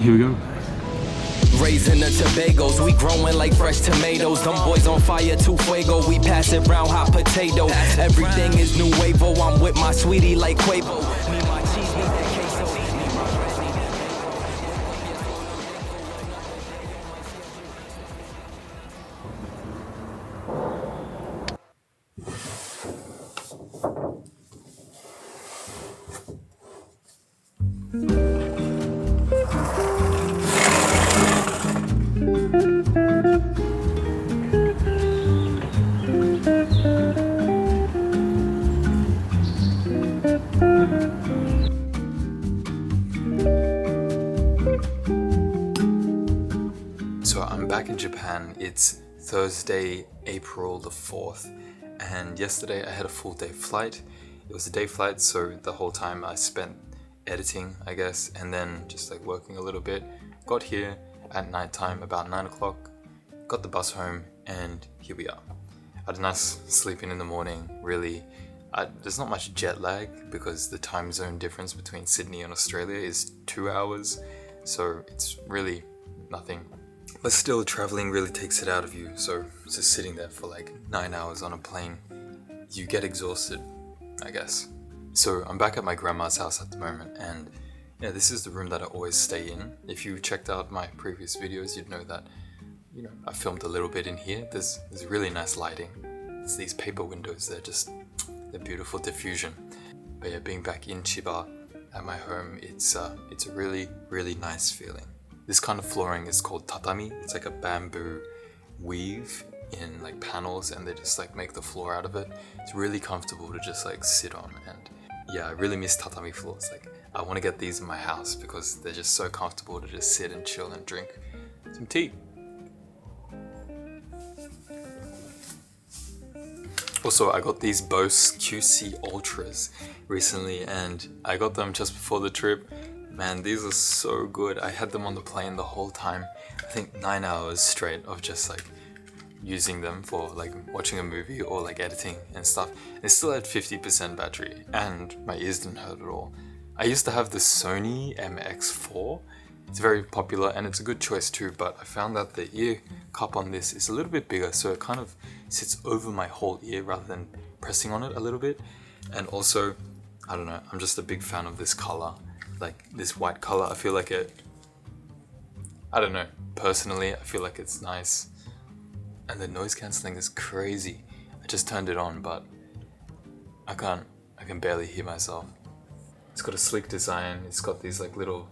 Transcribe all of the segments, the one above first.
Here we go. Raising the Tobagos, we growing like fresh tomatoes. Them boys on fire, too fuego. We pass it round hot potato. Everything is new wavo. I'm with my sweetie like Quavo. Need my cheese, need that queso. Need my bread, need So I'm back in Japan. It's Thursday, April the 4th, and yesterday I had a full day flight. It was a day flight, so the whole time I spent editing, I guess, and then just like working a little bit. Got here at night time, about 9 o'clock, got the bus home, and here we are. I had a nice sleep in the morning, really. There's not much jet lag because the time zone difference between Sydney and Australia is 2 hours, so it's really nothing. But still, traveling really takes it out of you, so just sitting there for like 9 hours on a plane, you get exhausted, I guess. So I'm back at my grandma's house at the moment, and yeah, this is the room that I always stay in. If you checked out my previous videos, you'd know that, I filmed a little bit in here. There's really nice lighting. It's these paper windows, they're beautiful diffusion. But yeah, being back in Chiba at my home, it's a really, really nice feeling. This kind of flooring is called tatami. It's like a bamboo weave in like panels, and they just like make the floor out of it. It's really comfortable to just like sit on, and yeah, I really miss tatami floors. Like, I want to get these in my house because they're just so comfortable to just sit and chill and drink some tea. Also, I got these Bose QC Ultras recently, and I got them just before the trip. Man, these are so good. I had them on the plane the whole time. I think 9 hours straight of just like using them for like watching a movie or like editing and stuff. They still had 50% battery, and my ears didn't hurt at all. I used to have the Sony MX4. It's very popular and it's a good choice too, but I found that the ear cup on this is a little bit bigger, so it kind of sits over my whole ear rather than pressing on it a little bit. And also, I don't know, I'm just a big fan of this color. Like this white color, I feel like I don't know, personally, I feel like it's nice. And the noise cancelling is crazy. I just turned it on, but I can barely hear myself. It's got a sleek design. It's got these like little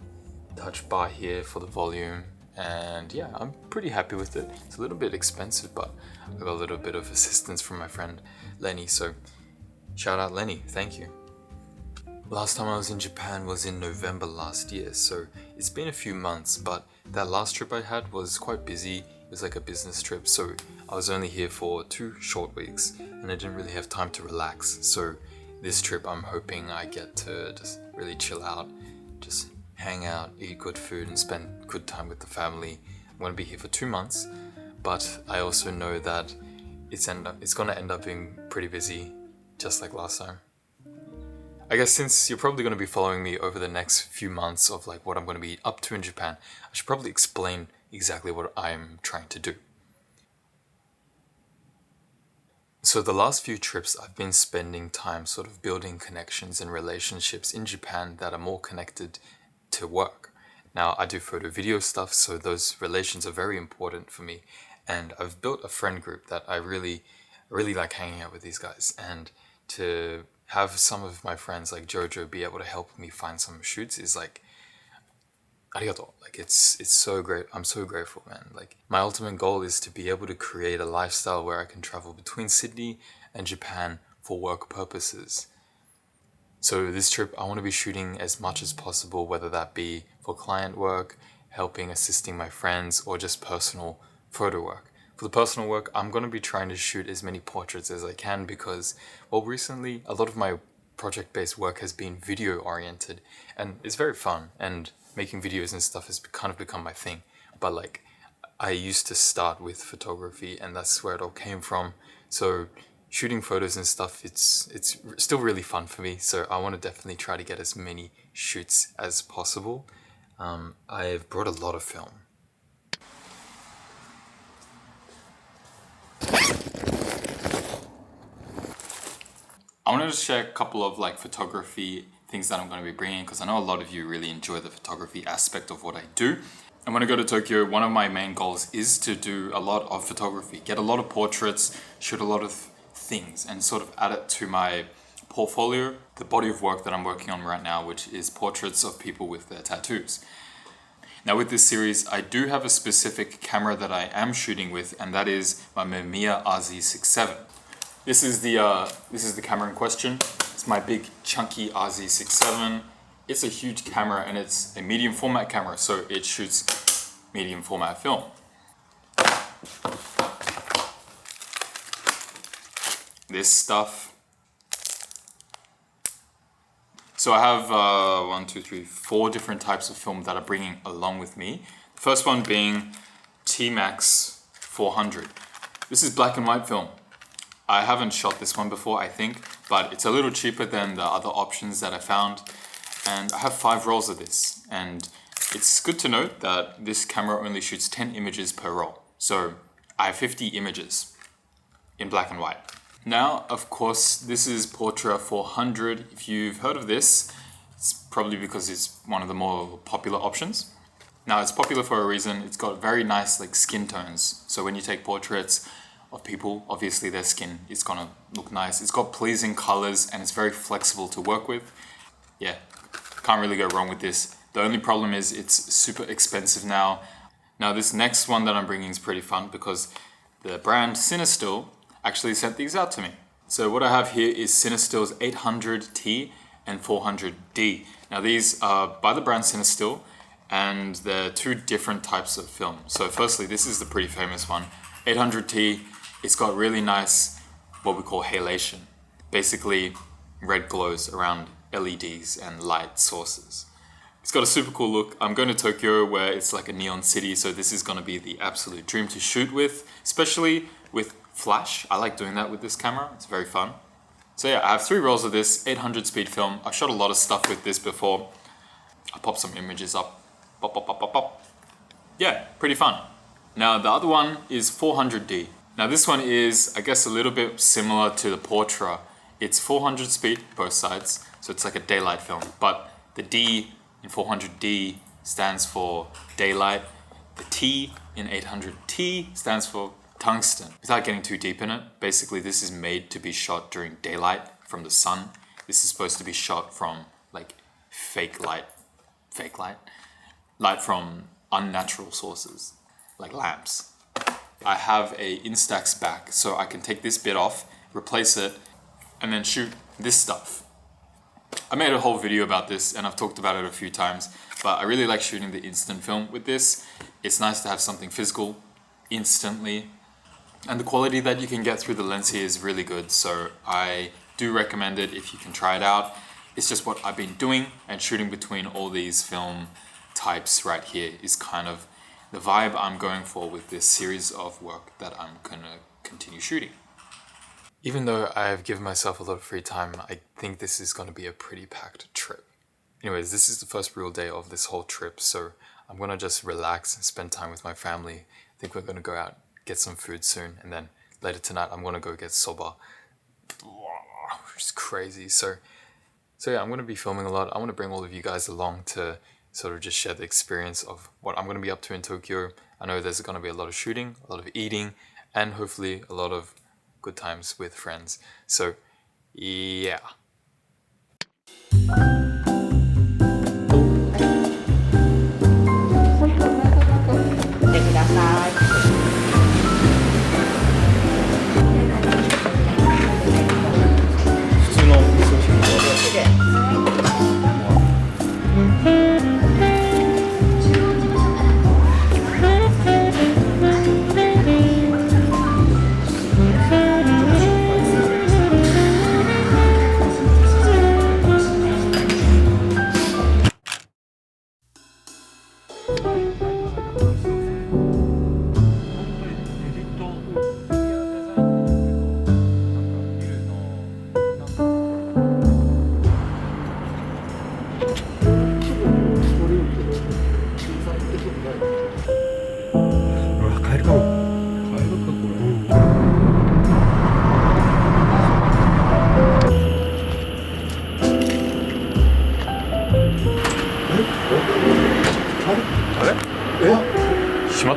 touch bar here for the volume, and yeah, I'm pretty happy with it. It's a little bit expensive, but I got a little bit of assistance from my friend Lenny, so shout out Lenny, thank you. Last time I was in Japan was in November last year, so it's been a few months, but that last trip I had was quite busy. It was like a business trip, so I was only here for 2 short weeks, and I didn't really have time to relax. So this trip I'm hoping I get to just really chill out, just hang out, eat good food, and spend good time with the family. I'm going to be here for 2 months, but I also know that it's going to end up being pretty busy, just like last time. I guess since you're probably going to be following me over the next few months of like what I'm going to be up to in Japan, I should probably explain exactly what I'm trying to do. So the last few trips I've been spending time sort of building connections and relationships in Japan that are more connected to work. Now I do photo video stuff, so those relations are very important for me, and I've built a friend group that I really like hanging out with these guys, and to have some of my friends like Jojo be able to help me find some shoots is like arigato. Like it's so great. I'm so grateful, man. Like my ultimate goal is to be able to create a lifestyle where I can travel between Sydney and Japan for work purposes. So this trip I want to be shooting as much as possible, whether that be for client work, helping, assisting my friends, or just personal photo work. For the personal work, I'm going to be trying to shoot as many portraits as I can because, well, recently a lot of my project-based work has been video-oriented, and it's very fun, and making videos and stuff has kind of become my thing. But like, I used to start with photography, and that's where it all came from. So shooting photos and stuff, it's still really fun for me. So I want to definitely try to get as many shoots as possible. I've brought a lot of film. I wanted to share a couple of like photography things that I'm going to be bringing, because I know a lot of you really enjoy the photography aspect of what I do. And when I go to Tokyo, one of my main goals is to do a lot of photography, get a lot of portraits, shoot a lot of things, and sort of add it to my portfolio, the body of work that I'm working on right now, which is portraits of people with their tattoos. Now with this series, I do have a specific camera that I am shooting with, and that is my Mamiya RZ67. This is the camera in question. It's my big chunky RZ67. It's a huge camera and it's a medium format camera, so it shoots medium format film. This stuff. So I have 4 different types of film that I'm bringing along with me. The first one being T-Max 400. This is black and white film. I haven't shot this one before, I think, but it's a little cheaper than the other options that I found. And I have 5 rolls of this. And it's good to note that this camera only shoots 10 images per roll. So I have 50 images in black and white. Now, of course, this is Portra 400. If you've heard of this, it's probably because it's one of the more popular options. Now, it's popular for a reason. It's got very nice like skin tones. So when you take portraits of people, obviously their skin is gonna look nice. It's got pleasing colors and it's very flexible to work with. Yeah, can't really go wrong with this. The only problem is it's super expensive now. Now this next one that I'm bringing is pretty fun because the brand Cinestill actually sent these out to me. So what I have here is Cinestill's 800T and 400D. Now these are by the brand Cinestill, and they're 2 different types of film. So firstly, this is the pretty famous one, 800T. It's got really nice, what we call halation. Basically, red glows around LEDs and light sources. It's got a super cool look. I'm going to Tokyo where it's like a neon city, so this is going to be the absolute dream to shoot with, especially with flash. I like doing that with this camera. It's very fun. So yeah, I have 3 rolls of this 800 speed film. I've shot a lot of stuff with this before. I popped some images up. Pop, pop, pop, pop, pop. Yeah, pretty fun. Now the other one is 400D. Now this one is, I guess, a little bit similar to the Portra. It's 400 speed, both sides, so it's like a daylight film. But the D in 400D stands for daylight. The T in 800T stands for tungsten. Without getting too deep in it, basically this is made to be shot during daylight from the sun. This is supposed to be shot from like fake light from unnatural sources, like lamps. I have a Instax back, so I can take this bit off, replace it, and then shoot this stuff. I made a whole video about this and I've talked about it a few times, but I really like shooting the instant film with this. It's nice to have something physical instantly, and the quality that you can get through the lens here is really good, so I do recommend it if you can try it out. It's just what I've been doing, and shooting between all these film types right here is kind of the vibe I'm going for with this series of work that I'm gonna continue shooting. Even though I've given myself a lot of free time, I think this is gonna be a pretty packed trip. Anyways, this is the first real day of this whole trip, so I'm gonna just relax and spend time with my family. I think we're gonna go out, get some food soon, and then later tonight I'm gonna go get soba. It's crazy. So yeah, I'm gonna be filming a lot. I wanna bring all of you guys along to sort of just share the experience of what I'm going to be up to in Tokyo. I know there's going to be a lot of shooting, a lot of eating, and hopefully a lot of good times with friends. So, yeah.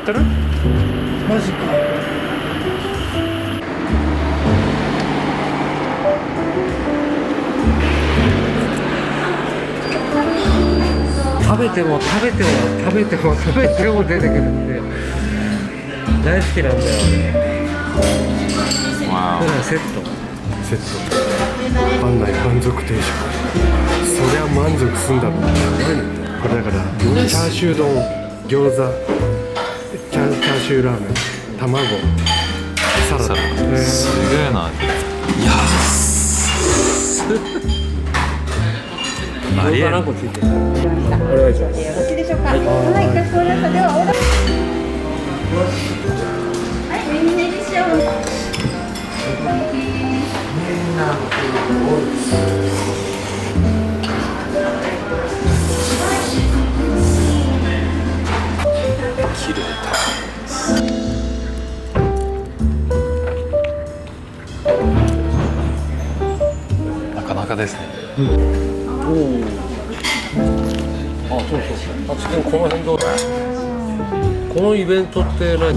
ってる？マジか。食べても食べても食べても食べても出てくるんで大好きなんだよね。これセット案内満足定食。そりゃ満足すんだろう。何これだからチャーシュー丼、餃子、チャーシューラーメン、卵、サラダ。すげえな。ありえない。ついてる。お願いします。よろしいでしょうか。はい、かしこまりました。ではオーダー。はい、メニューネギ塩。綺麗だ。なかなかですね。おお。あ、そうそう。あ、次この辺どう？このイベントって何？